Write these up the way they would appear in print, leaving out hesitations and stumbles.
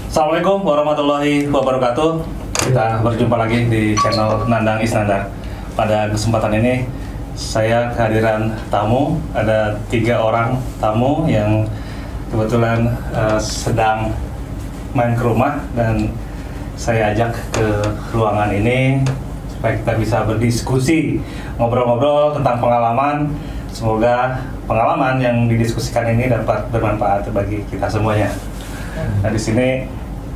Assalamualaikum warahmatullahi wabarakatuh. Kita berjumpa lagi di channel Nandang Isnandar. Pada kesempatan ini saya kehadiran tamu. Ada 3 orang tamu yang kebetulan sedang main ke rumah dan saya ajak ke ruangan ini supaya kita bisa berdiskusi, ngobrol-ngobrol tentang pengalaman. Semoga pengalaman yang didiskusikan ini dapat bermanfaat bagi kita semuanya. Nah, di sini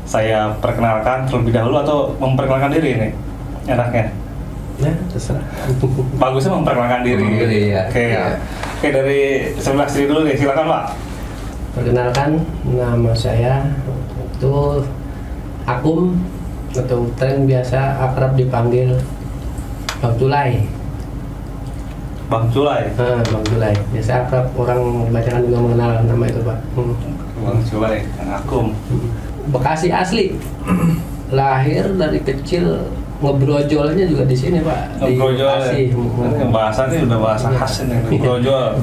saya perkenalkan terlebih dahulu atau memperkenalkan diri ini enaknya? Ya, terserah. Bagusnya memperkenalkan diri. Ya. Oke, dari sebelah sini dulu nih, silakan Pak. Perkenalkan, nama saya itu Akum atau tren biasa akrab dipanggil Bang Culai. Bang Culai. Bang Culai. Biasa akrab orang bacaan juga mengenal nama itu Pak. Bang Culai, Kang Akum. Bekasi asli. Lahir dari kecil ngebrojolnya juga di sini Pak. Ngebrojol. Di Bekasi. Bahasanya udah bahasa khas ini, ngebrojol.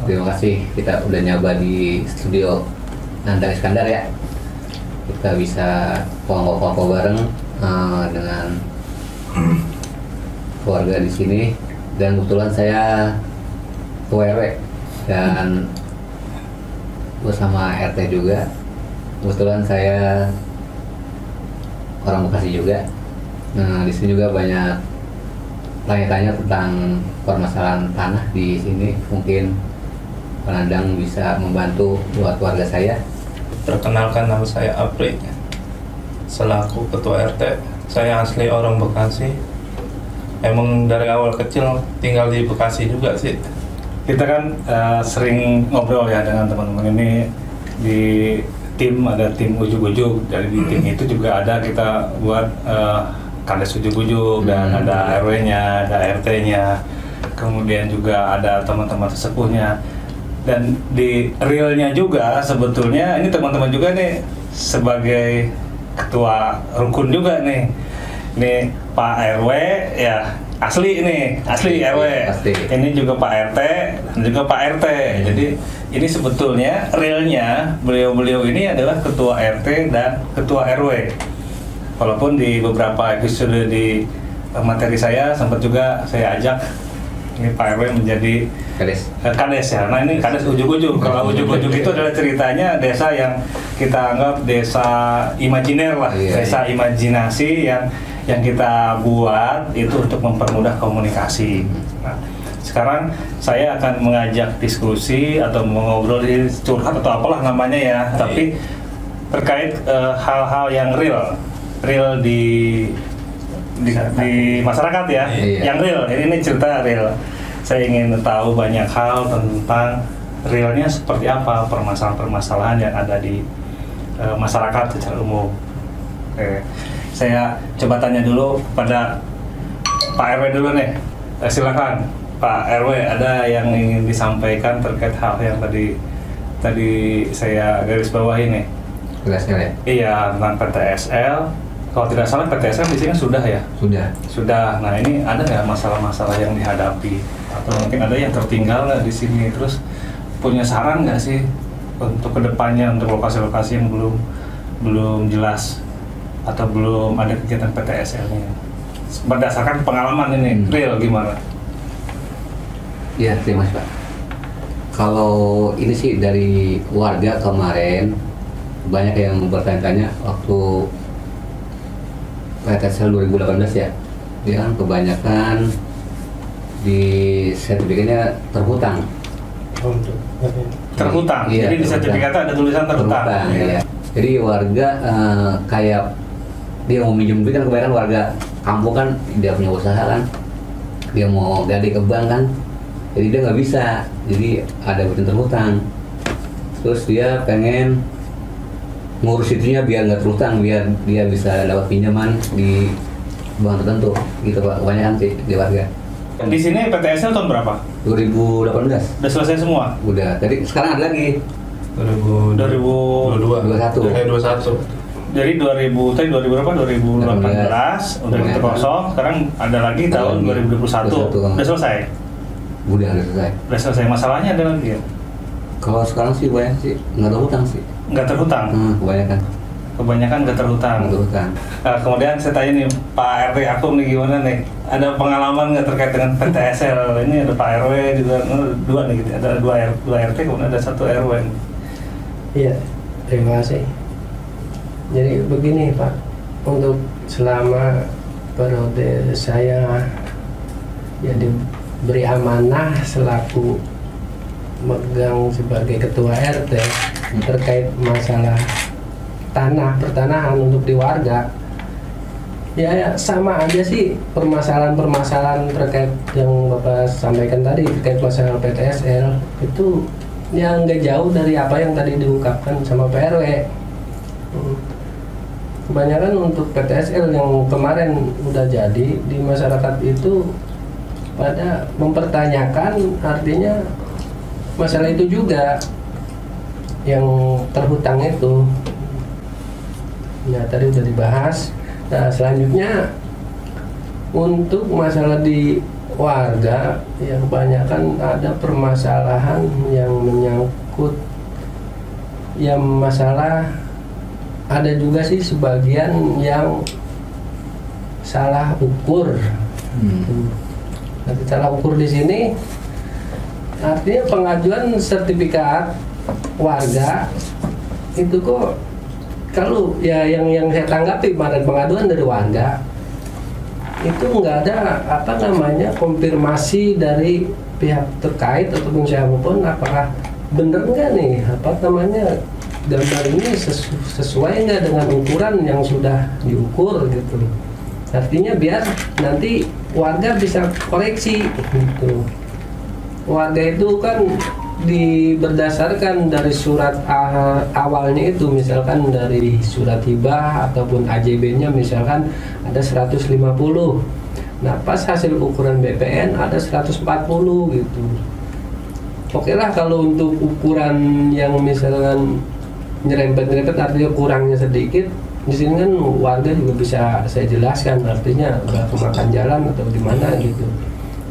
Terima kasih kita udah nyoba di studio Nandang Iskandar ya. Kita bisa kongko-kongko bareng dengan keluarga di sini. Dan kebetulan saya ketua RW dan bersama RT juga. Kebetulan saya orang Bekasi juga. Nah, di sini juga banyak tanya-tanya tentang permasalahan tanah di sini. Mungkin Nandang bisa membantu buat keluarga saya. Perkenalkan, nama saya Apri, selaku ketua RT. Saya asli orang Bekasi. Emang dari awal kecil tinggal di Bekasi juga sih. Kita kan sering ngobrol ya dengan teman-teman ini di tim, ada tim ujuk-ujuk. Dari di tim itu juga ada kita buat kades ujuk-ujuk dan ada RW-nya, ada RT-nya, kemudian juga ada teman-teman sesepuhnya. Dan di realnya juga sebetulnya ini teman-teman juga nih sebagai ketua rukun juga nih. Ini Pak RW ya asli ini, asli RW. Pasti. Ini juga Pak RT dan juga Pak RT. Jadi ini sebetulnya realnya beliau-beliau ini adalah ketua RT dan ketua RW. Walaupun di beberapa episode di materi saya sempat juga saya ajak ini Pak RW menjadi kades ya. Nah, ini kades ujuk-ujuk. Kalau ujuk-ujuk itu adalah ceritanya desa yang kita anggap desa imajiner lah, desa imajinasi yang kita buat itu untuk mempermudah komunikasi. Nah, sekarang saya akan mengajak diskusi atau mengobrol, curhat atau apalah namanya ya, tapi terkait hal-hal yang real di masyarakat ya, yang real. Ini cerita real. Saya ingin tahu banyak hal tentang realnya seperti apa permasalahan-permasalahan yang ada di masyarakat secara umum. Saya coba tanya dulu kepada Pak RW dulu nih. Silakan Pak RW, ada yang ingin disampaikan terkait hal yang tadi saya garis bawahi nih. PTSL ya? Iya, tentang PTSL. Kalau tidak salah PTSL di sini sudah ya? Sudah. Nah, ini ada nggak masalah-masalah yang dihadapi atau mungkin ada yang tertinggal nggak di sini? Terus punya saran nggak sih untuk kedepannya untuk lokasi-lokasi yang belum jelas atau belum ada kegiatan PTSL-nya? Berdasarkan pengalaman ini, real gimana? Iya, terima kasih Pak. Kalau ini sih dari warga kemarin banyak yang bertanya-tanya waktu PTSL 2018 ya. Dia kan kebanyakan di sertifikatnya terhutang. Terhutang? Iya, jadi di sertifikatnya ada tulisan terhutang? Iya. Jadi warga kayak dia mau minjem duit kan, kebanyakan warga kampung kan dia punya usaha kan, dia mau gade ke bank kan, jadi dia nggak bisa, jadi ada beban terhutang. Terus dia pengen ngurus itunya biar nggak terhutang, biar dia bisa dapat pinjaman di bank tertentu gitu Pak, kebanyakan sih di warga. Di sini PTSL tahun berapa? 2018. Udah selesai semua? Udah, tadi sekarang ada lagi 2022. 21. Jadi 2000 berapa? 2018 udah kita kosong, sekarang ada lagi tahun 2021. Udah selesai? Udah selesai. Udah selesai. Masalahnya ada lagi ya? Kalau sekarang sih banyak sih nggak terhutang sih. Nggak terhutang? Kebanyakan. kebanyakan nggak terhutan. Nah, kemudian saya tanya nih Pak RT Akum nih gimana nih? Ada pengalaman nggak terkait dengan PTSL? Ini ada Pak RW juga, dua nih gitu. Ada dua RT kemudian ada 1 RW. Iya, terima kasih. Jadi begini Pak, untuk selama periode saya ya diberi amanah selaku megang sebagai ketua RT terkait masalah pertanahan untuk di warga, ya sama aja sih permasalahan terkait yang Bapak sampaikan tadi terkait masalah PTSL itu yang nggak jauh dari apa yang tadi diungkapkan sama PRW. Kebanyakan untuk PTSL yang kemarin udah jadi di masyarakat itu pada mempertanyakan, artinya masalah itu juga yang terhutang itu. Ya tadi udah dibahas. Nah selanjutnya untuk masalah di warga yang kebanyakan ada permasalahan yang menyangkut yang masalah, ada juga sih sebagian yang salah ukur. Nanti salah ukur di sini artinya pengajuan sertifikat warga itu kok kalau ya yang saya tanggapi kemarin pengaduan dari warga itu nggak ada konfirmasi dari pihak terkait ataupun siapapun apakah bener nggak nih gambar ini sesuai nggak dengan ukuran yang sudah diukur gitu. Artinya biar nanti warga bisa koreksi gitu. Warga itu kan berdasarkan dari surat awalnya itu, misalkan dari surat hibah ataupun AJB-nya misalkan ada 150. Nah pas hasil ukuran BPN ada 140 gitu. Oke lah kalau untuk ukuran yang misalkan nyerempet artinya kurangnya sedikit, di sini kan warga juga bisa saya jelaskan artinya udah kemakan jalan atau di mana gitu.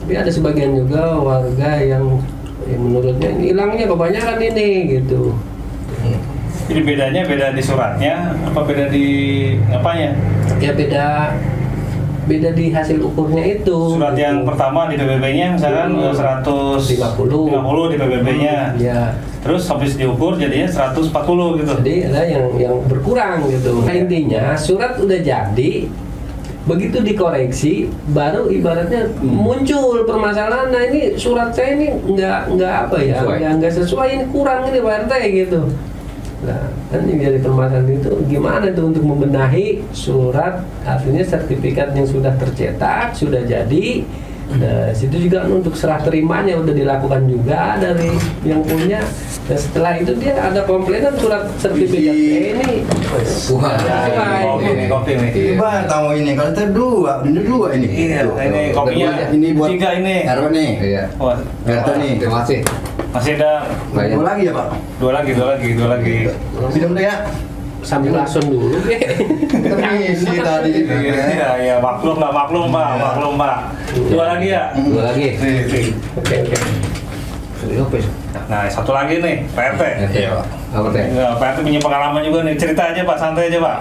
Tapi ada sebagian juga warga yang menurutnya ini hilangnya kebanyakan ini gitu. Jadi beda di suratnya apa beda di apanya? Ya beda di hasil ukurnya itu. Surat gitu. Yang pertama di PBB-nya misalkan 150 di PBB-nya. Ya. Terus habis diukur jadinya 140 gitu. Jadi ada yang berkurang gitu. Nah, intinya surat udah jadi, begitu dikoreksi baru ibaratnya muncul permasalahan. Nah ini surat saya ini nggak sesuai, ini kurang ini Pak RT gitu. Nah kan yang jadi permasalahan itu gimana tuh untuk membenahi surat, artinya sertifikat yang sudah tercetak sudah jadi. Nah situ juga untuk serah terimanya udah dilakukan juga dari yang punya. Dan setelah itu dia ada komplainan surat sertifikat ini. Kopi nih. Bah, tahu ini kalau itu dua ini. Iya, ini kopinya. Ini buat 3 ini. Erwan nih. Iya. Wah, Erwan nih. Terima kasih. masih ada Banyak. Dua lagi ya Pak? dua lagi. Minum deh ya. Sambil langsung dulu. Permisi tadi. Iya, maklum Pak. Dua lagi ya. Dua lagi. Nih. Oke. Nah, satu lagi nih, Pak RT. Iya. Apa teh? Ya, Pak RT punya pengalaman juga nih. Cerita aja Pak, santai aja Pak.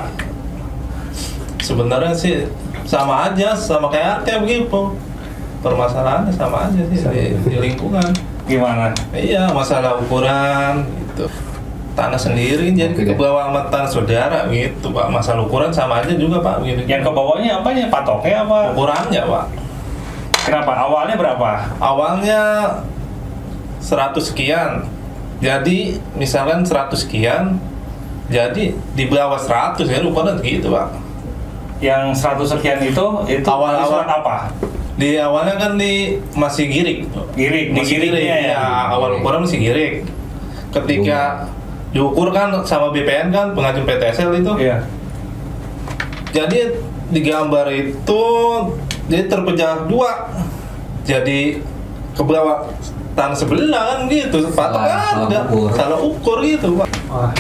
Sebenarnya sih sama aja, sama kayak RT begitu. Permasalahannya sama aja sih di lingkungan. Gimana? Iya, masalah ukuran gitu. Tanah sendiri jadi Oke, ke bawah sama tanah saudara gitu Pak. Masalah ukuran sama aja juga Pak begini. Yang ke bawahnya apanya? Patoknya apa? Ukurannya Pak. Kenapa? Awalnya berapa? Awalnya 100 sekian. Jadi misalkan 100 sekian, jadi di bawah 100 ya ukuran gitu Pak. Yang 100 sekian itu Awal-awal. surat apa? Di awalnya kan masih girik. Girik, di Masih giriknya girik, ya. awal ukuran masih girik. Ketika diukur kan sama BPN kan pengajuan PTSL itu. Iya. Jadi di gambar itu dia terpecah dua. Jadi ke bawah tanah sebelah kan gitu. Patok ada. Salah ukur gitu, Pak. Wah.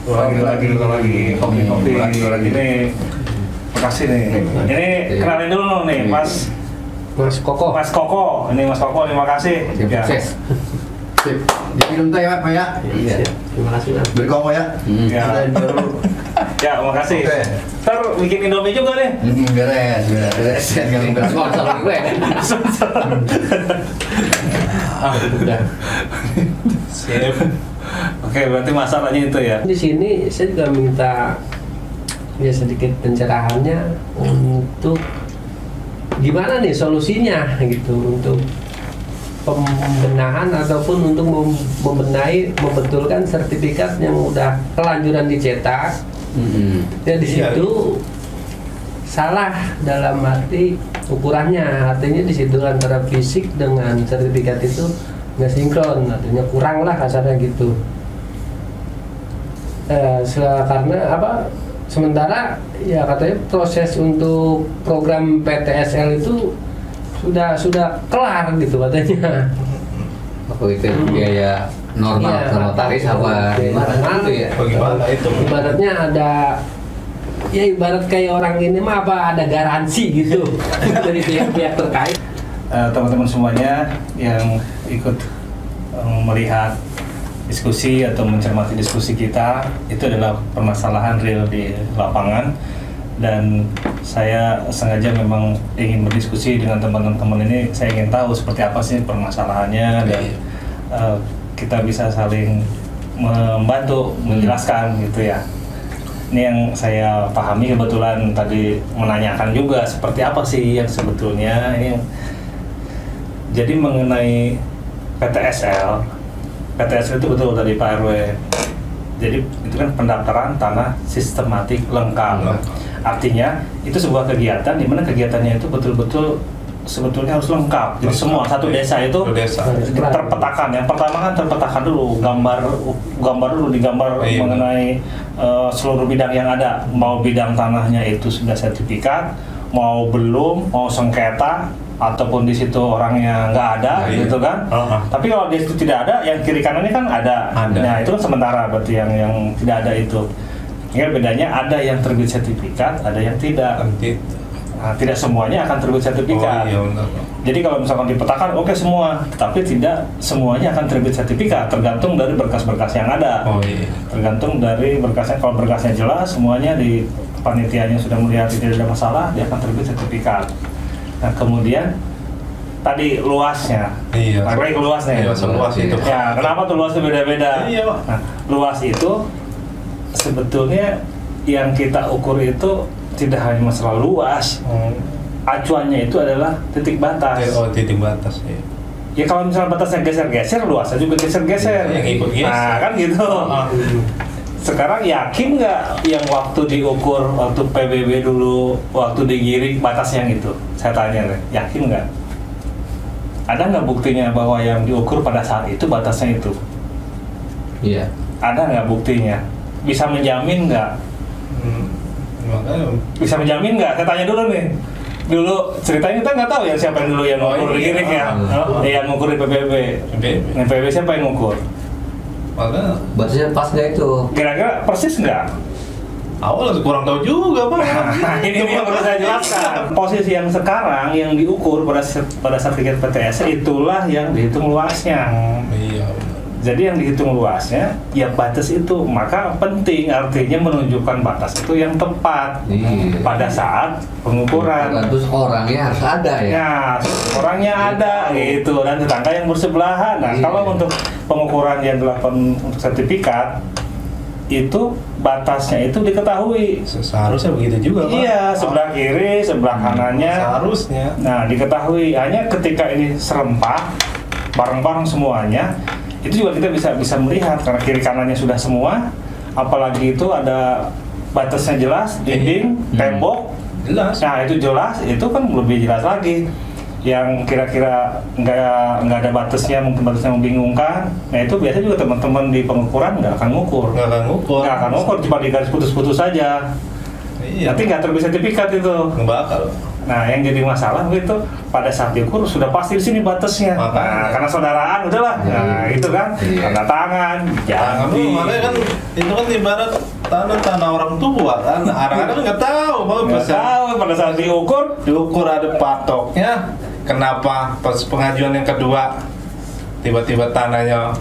Dua lagi. Kopi. Ini makasih nih. Ini kenalin dulu nih, Mas Mas Koko. Koko. Ini Mas Koko, terima kasih. Sukses. Sip. Diminum teh ya, Pak ya. Iya. Terima kasih Mas. Berkong ya. Ya. Dulu. Ya, makasih. Oke. Ntar bikin Indomie juga nih. Beres. Sponsor gue. Udah. Sip. Oke, berarti masalahnya itu ya. Di sini saya juga minta ya sedikit pencerahannya untuk gimana nih solusinya gitu untuk pembenahan ataupun untuk membenahi, membetulkan sertifikat yang udah kelanjuran dicetak. Ya di Iya. situ salah dalam arti ukurannya, artinya di situ antara fisik dengan sertifikat itu nggak sinkron, artinya kurang lah kasarnya gitu. Karena apa? Sementara ya katanya proses untuk program PTSL itu sudah kelar gitu katanya. Apa itu biaya normal Iya. ke notaris apa gimana gitu ya? Bagaimana itu? Ibaratnya ada ya ibarat kayak orang ini mah apa ada garansi gitu dari pihak-pihak terkait. Teman-teman semuanya yang ikut melihat diskusi atau mencermati diskusi kita, itu adalah permasalahan real di lapangan, dan saya sengaja memang ingin berdiskusi dengan teman-teman ini. Saya ingin tahu seperti apa sih permasalahannya, dan kita bisa saling membantu menjelaskan gitu ya. Ini yang saya pahami, kebetulan tadi menanyakan juga seperti apa sih yang sebetulnya ini. Jadi mengenai PTSL itu betul dari Pak RW. Jadi itu kan pendaftaran tanah sistematik lengkap. Artinya itu sebuah kegiatan di mana kegiatannya itu betul-betul sebetulnya harus lengkap. Jadi semua satu desa itu terpetakan. Yang pertama kan terpetakan dulu, gambar dulu digambar mengenai seluruh bidang yang ada. Mau bidang tanahnya itu sudah sertifikat, mau belum, mau sengketa, ataupun di situ orangnya nggak ada, gitu kan. Tapi kalau di situ tidak ada, yang kiri kanannya kan ada. Nah itu kan sementara, berarti yang tidak ada itu. Ini bedanya, ada yang terbit sertifikat, ada yang tidak. Nah, tidak semuanya akan terbit sertifikat. Jadi kalau misalkan dipetakan, oke semua, tapi tidak semuanya akan terbit sertifikat. Tergantung dari berkas-berkas yang ada. Tergantung dari berkasnya. Kalau berkasnya jelas, semuanya di panitianya sudah melihat tidak ada masalah, dia akan terbit sertifikat. Nah kemudian tadi luasnya, lagi luasnya. Luas itu. Ya, kenapa tuh luasnya beda-beda? Nah, luas itu sebetulnya yang kita ukur itu tidak hanya masalah luas. Acuannya itu adalah titik batas. Titik batas. Ya kalau misalnya batasnya geser-geser, luasnya juga geser-geser. Yang ikut geser. Nah kan gitu. Sekarang yakin nggak yang waktu diukur, waktu PBB dulu, waktu digiring batasnya gitu? Saya tanya deh, yakin nggak? Ada nggak buktinya bahwa yang diukur pada saat itu batasnya itu? Iya. Ada nggak buktinya? Bisa menjamin nggak? Bisa menjamin nggak? Saya tanya dulu nih. Dulu ceritanya kita nggak tahu ya siapa yang dulu yang ngukur digiring ya? Yang ngukur di PBB. PBB siapa yang ngukur? Batasnya pas nggak itu? Kira-kira persis nggak? Awalnya kurang tahu juga Pak. Nah, ini yang perlu saya jelaskan. Posisi yang sekarang yang diukur pada sertifikat PTS itulah yang dihitung luasnya. Jadi yang dihitung luasnya ya batas itu. Maka penting, artinya menunjukkan batas itu yang tepat pada saat pengukuran. Terus orangnya harus ada ya? Ya, orangnya ada gitu, dan tetangga yang bersebelahan. Nah, kalau untuk pengukuran yang dilakukan untuk sertifikat itu batasnya itu diketahui. Seharusnya begitu juga Pak. Iya, sebelah kiri, sebelah kanannya. Seharusnya. Nah, diketahui. Hanya ketika ini serempak bareng-bareng semuanya, itu juga kita bisa melihat karena kiri kanannya sudah semua, apalagi itu ada batasnya jelas, dinding, tembok. Jelas. Nah itu jelas, itu kan lebih jelas lagi. Yang kira-kira nggak ada batasnya, mungkin batasnya membingungkan. Nah itu biasanya juga teman-teman di pengukuran nggak akan ngukur, cuma di garis putus-putus saja. Nanti nggak terbit sertifikat itu. Nggak bakal. Nah yang jadi masalah begitu, pada saat diukur sudah pasti di sini batasnya. Nah, karena saudaraan udahlah. Nah itu kan tanda tangan, janji. Makanya kan itu kan ibarat tanah orang tua kan. Anak-anak nggak tahu, pada saat diukur ada patoknya. Kenapa pas pengajuan yang kedua tiba-tiba tanahnya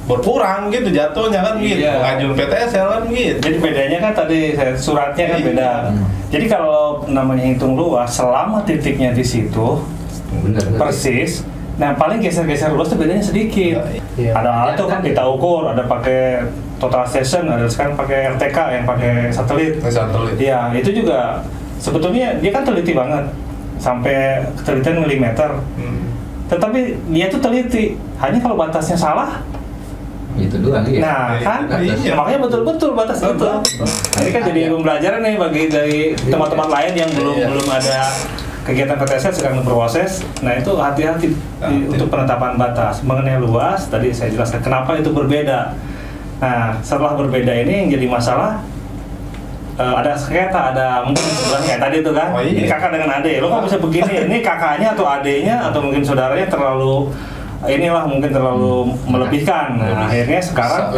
berkurang gitu jatuhnya kan gitu. Iya. Pengajuan PTSL kan gitu. Jadi bedanya kan tadi suratnya kan Iya. beda. Jadi kalau namanya hitung luas, selama titiknya di situ Bener. persis, nah paling geser-geser luas tuh bedanya sedikit. Iya. Ada alat tuh kan kita ukur, ada pakai total station, ada sekarang pakai RTK yang pakai satelit. Satelit. Iya, itu juga sebetulnya dia kan teliti banget sampai ketelitian milimeter. Tetapi dia tuh teliti, hanya kalau batasnya salah. Itu doang ya. Nah, kan Iya. makanya betul-betul batas itu. Ini kan jadi pembelajaran nih bagi dari tempat-tempat lain yang belum Iya. belum ada kegiatan PTSL sedang berproses. Nah, itu hati-hati untuk penetapan batas mengenai luas. Tadi saya jelaskan kenapa itu berbeda. Nah, setelah berbeda ini yang jadi masalah ada sengketa, ada mungkin sebelahnya tadi itu kan. Oh, iya. Ini kakak dengan adik, lo kok bisa begini? Ini kakaknya atau adiknya atau mungkin saudaranya terlalu inilah mungkin terlalu melebihkan. Nah, akhirnya sekarang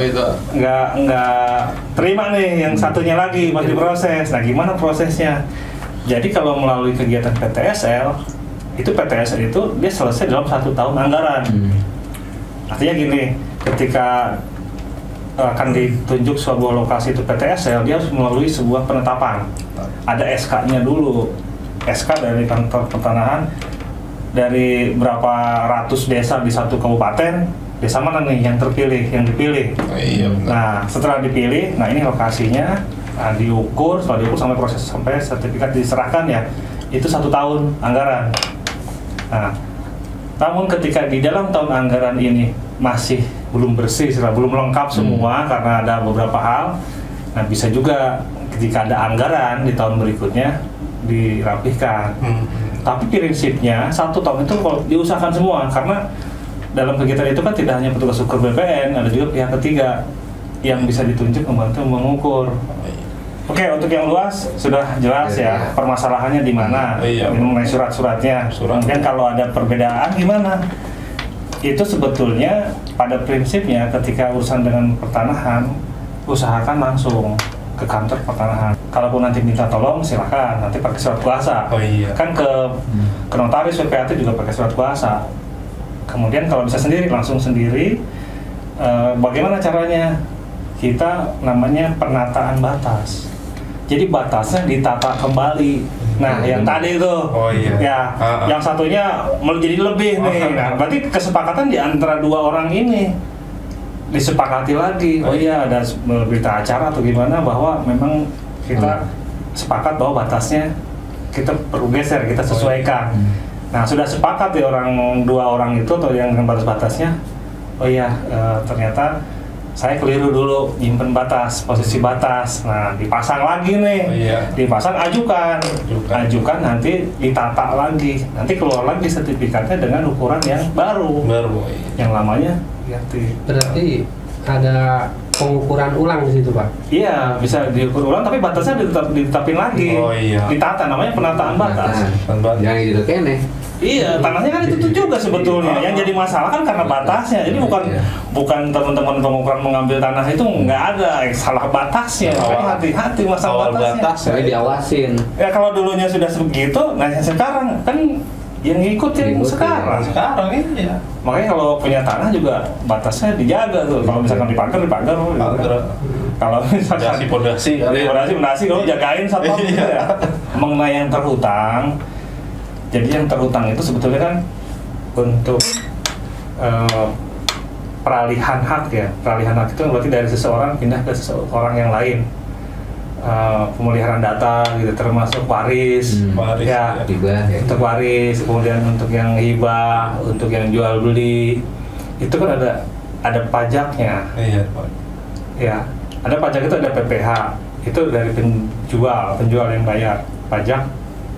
nggak terima nih yang satunya lagi masih diproses. Nah, gimana prosesnya? Jadi kalau melalui kegiatan PTSL itu PTSL itu dia selesai dalam 1 tahun anggaran. Artinya gini, ketika akan ditunjuk sebuah lokasi itu PTSL, dia harus melalui sebuah penetapan. Ada SK-nya dulu, SK dari kantor pertanahan dari berapa ratus desa di satu kabupaten, desa mana nih yang terpilih, yang dipilih. Iya benar. Nah, setelah dipilih, nah ini lokasinya, nah, diukur, setelah diukur sampai proses sampai sertifikat diserahkan ya, itu 1 tahun anggaran. Nah, namun ketika di dalam tahun anggaran ini masih belum bersih, belum lengkap semua karena ada beberapa hal, nah bisa juga ketika ada anggaran di tahun berikutnya dirapihkan. Tapi prinsipnya 1 tahun itu kalau diusahakan semua karena dalam kegiatan itu kan tidak hanya petugas ukur BPN, ada juga pihak ketiga yang bisa ditunjuk membantu mengukur. Oke, untuk yang luas sudah jelas ya permasalahannya di mana, Iya. mengenai surat-suratnya. Kemudian kalau ada perbedaan gimana? Itu sebetulnya pada prinsipnya ketika urusan dengan pertanahan usahakan langsung ke kantor pertanahan. Kalaupun nanti minta tolong silakan, nanti pakai surat kuasa. Oh iya. Kan ke notaris PPAT juga pakai surat kuasa. Kemudian kalau bisa sendiri langsung sendiri. Bagaimana caranya? Kita namanya penataan batas. Jadi batasnya ditata kembali. Nah, yang tadi itu, Oh, iya. ya, yang satunya menjadi lebih nih. Nah, berarti kesepakatan di antara 2 orang ini disepakati lagi. Oh iya, ada berita acara atau gimana bahwa memang kita sepakat bahwa batasnya kita perlu geser, kita sesuaikan. Nah, sudah sepakat di 2 orang itu atau yang dengan batas-batasnya. Oh iya, ternyata saya keliru dulu nyimpen batas, posisi batas. Nah, dipasang lagi nih. Oh, iya. Dipasang ajukan. Ajukan nanti ditata lagi. Nanti keluar lagi sertifikatnya dengan ukuran yang baru. Yang lamanya ganti. Berarti ada pengukuran ulang di situ, Pak? Iya, bisa diukur ulang tapi batasnya ditetapin lagi. Oh, iya. Ditata, namanya penataan batas. Jangan gitu kene. Iya, tanahnya kan itu juga sebetulnya. Yang jadi masalah kan karena batasnya. Jadi bukan teman-teman pengukuran mengambil tanah itu nggak ada, salah batasnya. Makanya hati-hati masalah batasnya. Saya diawasin. Ya kalau dulunya sudah sebegitu, nah yang sekarang kan yang ngikutin sekarang. Sekarang ini ya. Makanya kalau punya tanah juga batasnya dijaga tuh. Kalau misalkan dipagar. Kalau misalkan Pondasi. fondasi kalau jagain satpam gitu ya. Mengenai yang terhutang, jadi yang terhutang itu sebetulnya kan untuk peralihan hak ya. Peralihan hak itu berarti dari seseorang pindah ke seseorang yang lain. Pemeliharaan data gitu, termasuk waris, Waris, ya, Hibah, ya. untuk waris, kemudian untuk yang hibah, untuk yang jual beli, itu kan ada pajaknya, Iya, Pak. ya, ada pajak itu ada PPH, itu dari penjual yang bayar, pajak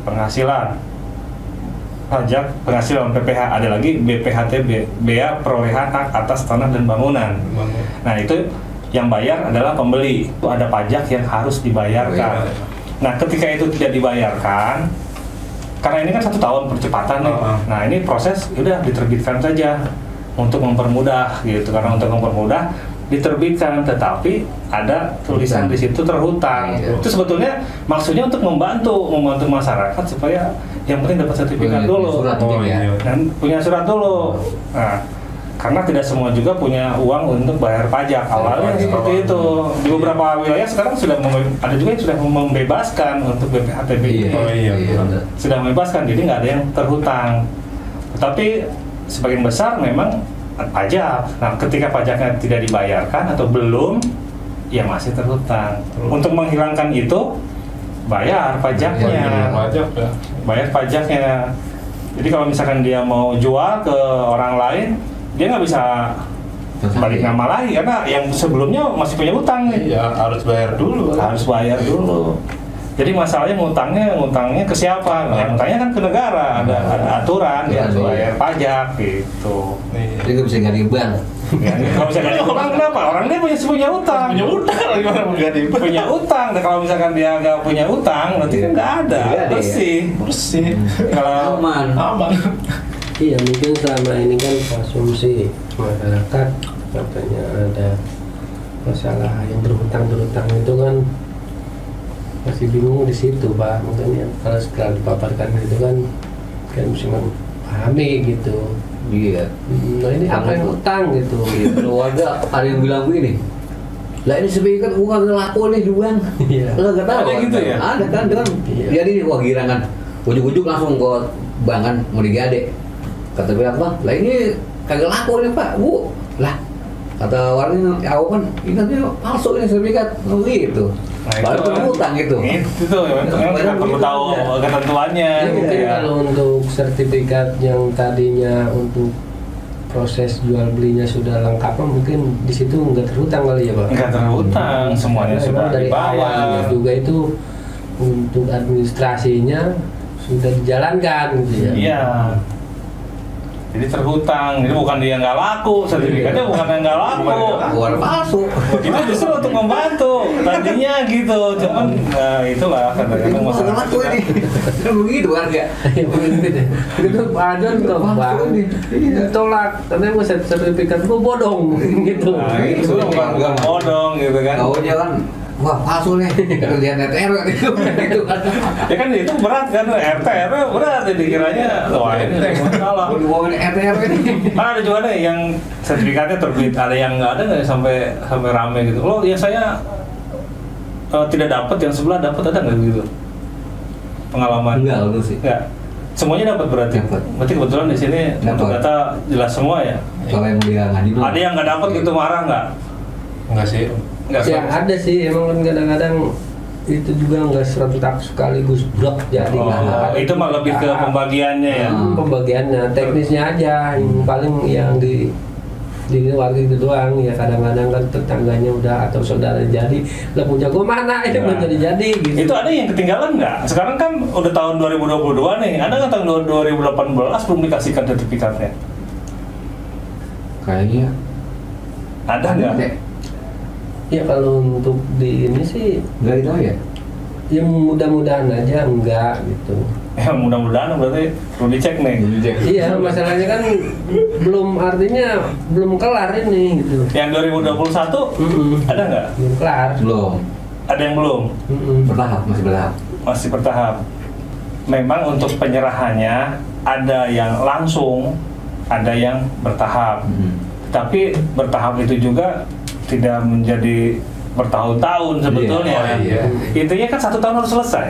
penghasilan PPH, ada lagi BPHTB, bea perolehan hak atas tanah dan bangunan. Nah itu yang bayar adalah pembeli, itu ada pajak yang harus dibayarkan. Nah ketika itu tidak dibayarkan, karena ini kan 1 tahun percepatan nih. Nah ini proses udah diterbitkan saja untuk mempermudah gitu, karena untuk mempermudah diterbitkan, tetapi ada tulisan di situ terhutang. Itu sebetulnya maksudnya untuk membantu masyarakat supaya yang penting dapat sertifikat dulu, Surat mungkin ya. dan punya surat dulu. Nah karena tidak semua juga punya uang untuk bayar pajak. Awalnya seperti itu. Di beberapa wilayah sekarang ada juga yang sudah membebaskan untuk BPHTB ini. Sudah membebaskan, jadi nggak ada yang terhutang. Tetapi sebagian besar memang pajak. Nah, ketika pajaknya tidak dibayarkan atau belum, ya masih terhutang. Untuk menghilangkan itu, bayar pajaknya. Bayar pajaknya. Jadi kalau misalkan dia mau jual ke orang lain, dia nggak bisa balik nama lagi karena yang sebelumnya masih punya utang nih. Iya, harus bayar dulu. Harus bayar dulu. Jadi masalahnya ngutangnya ke siapa? Nah, ngutangnya kan ke negara, ada aturan, dia harus bayar pajak gitu. Jadi nggak bisa ganti bank. Ya, kalau bisa ganti utang kenapa? Orang dia punya utang. Punya utang lagi orang ganti. Punya utang. Dan kalau misalkan dia nggak punya utang, berarti kan nggak ada. Bersih. Kalau Aman. Iya, mungkin selama ini kan asumsi masyarakat katanya ada masalah yang berhutang itu kan masih bingung di situ, Pak. Makanya kalau sekarang dipaparkan itu kan mesti memahami gitu. Iya. Nah ini apa yang utang gitu? Kalau warga ada yang bilang begini, lah ini sepikat uang nggak laku nih di bank. Iya. Lo nggak tahu? Ada gitu ya? Ada kan. Iya. Jadi wah girangan, ujuk-ujuk langsung ke bank kan mau digade. Kata bilang bang, lah ini kagak laku nih Pak, Bu. Lah kata warga aku kan ini katanya palsu ini sertifikat gitu. Nah, Baru kena utang gitu. Itu tuh yang kita perlu tahu ketentuannya. Ya, mungkin ya. kalau untuk sertifikat yang tadinya untuk proses jual belinya sudah lengkap, mungkin di situ nggak terhutang kali ya Pak? Nggak terhutang, semuanya Karena sudah memang dari awal dibayar. juga itu untuk administrasinya sudah dijalankan gitu ya. Iya. Jadi terhutang, jadi bukan dia nggak laku, sertifikatnya bukan yang nggak laku. Bukan palsu. Itu justru untuk membantu tadinya gitu, cuman itulah kadang-kadang Nggak masalah. laku ini. Kan begitu warga. Itu Pak Ajon ke bank ditolak, katanya mau sertifikat gua bodong gitu. Nah, itu bukan bodong gitu kan. Taunya kan, wah palsu nih. Kerjaan RT gitu kan. Ya kan itu berat kan, RT berat ya dikiranya. Wah ini masalah. Ngomongin RT ini. Kan ada juga nih yang sertifikatnya terbit, ada yang nggak ada nggak sampai rame gitu. Loh, yang saya tidak dapat, yang sebelah dapat, ada nggak gitu? Pengalaman? Enggak, lu sih. Enggak. Semuanya dapat berarti. Dapat. Berarti kebetulan di sini untuk Dapat. data jelas semua ya. Kalau yang dia ngaji dulu. Ada yang nggak dapat gitu, marah nggak? Enggak sih. Nggak. Ya ada sih, emang kan kadang-kadang itu juga nggak 100% sekaligus blok jadi Oh, itu mah lebih ke pembagiannya ya. Pembagiannya, teknisnya aja yang paling yang di warga itu doang ya, kadang-kadang kan tetangganya udah atau saudara jadi lah punya gua mana itu belum jadi gitu. Itu ada yang ketinggalan nggak? Sekarang kan udah tahun 2022 nih, ada nggak tahun 2018 belum dikasihkan sertifikatnya? Kayaknya Ada nggak? Ya kalau untuk di ini sih Enggak gitu ya? ya mudah-mudahan aja enggak gitu. Ya mudah-mudahan berarti perlu dicek nih. Iya, masalahnya kan artinya belum kelar ini gitu. Yang 2021 ada nggak? Belum kelar. Belum. Ada yang belum? Bertahap, masih bertahap. Masih bertahap. Memang untuk penyerahannya ada yang langsung, ada yang bertahap. Tapi bertahap itu juga tidak menjadi bertahun-tahun sebetulnya. Intinya kan 1 tahun harus selesai.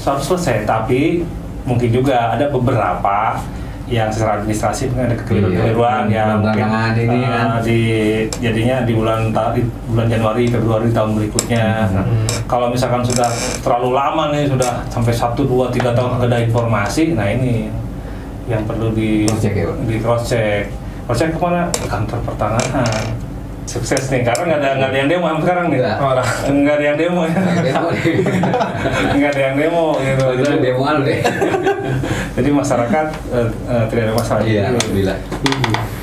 Harus selesai. Tapi mungkin juga ada beberapa yang secara administrasi mungkin ada kekeliruan yang mungkin ini kan. jadinya di bulan Januari, Februari tahun berikutnya. Nah, kalau misalkan sudah terlalu lama nih, sudah sampai 1, 2, 3 tahun nggak ada informasi, nah ini yang perlu di cross check. Cross check kemana? Ke kantor pertanahan. Sukses nih, karena nggak ada yang demo sekarang nih. Nggak ada yang demo ya. Nggak ada yang demo gitu. Demoan deh. Jadi masyarakat tidak ada masalah. Iya, alhamdulillah.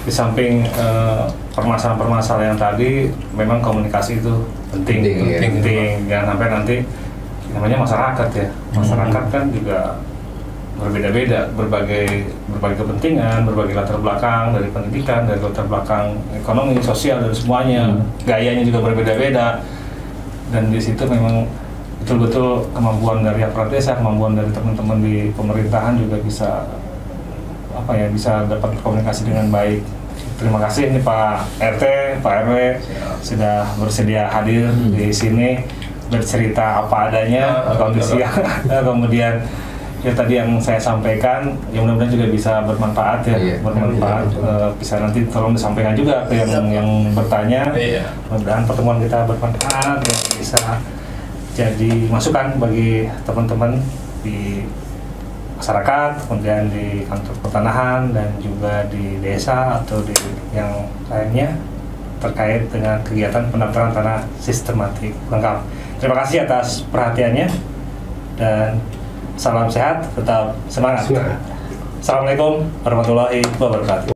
Di samping permasalahan-permasalahan yang tadi, memang komunikasi itu penting. Jangan sampai nanti namanya masyarakat ya. Masyarakat kan juga berbeda-beda, berbagai kepentingan, berbagai latar belakang, dari pendidikan, dari latar belakang ekonomi, sosial, dan semuanya. Gayanya juga berbeda-beda, dan di situ memang betul-betul kemampuan dari aparat desa, kemampuan dari teman-teman di pemerintahan juga bisa bisa dapat komunikasi dengan baik. terima kasih nih Pak RT, Pak RW sudah bersedia hadir di sini bercerita apa adanya kondisi kemudian ya tadi yang saya sampaikan ya mudah-mudahan juga bisa bermanfaat ya, Iya. bermanfaat. Bisa nanti tolong disampaikan juga ke yang bertanya. Iya. Mudah-mudahan pertemuan kita bermanfaat dan bisa jadi masukan bagi teman-teman di masyarakat, kemudian di kantor pertanahan dan juga di desa atau di yang lainnya terkait dengan kegiatan pendaftaran tanah sistematik lengkap. Terima kasih atas perhatiannya dan salam sehat, tetap semangat. Semangat. Assalamualaikum warahmatullahi wabarakatuh.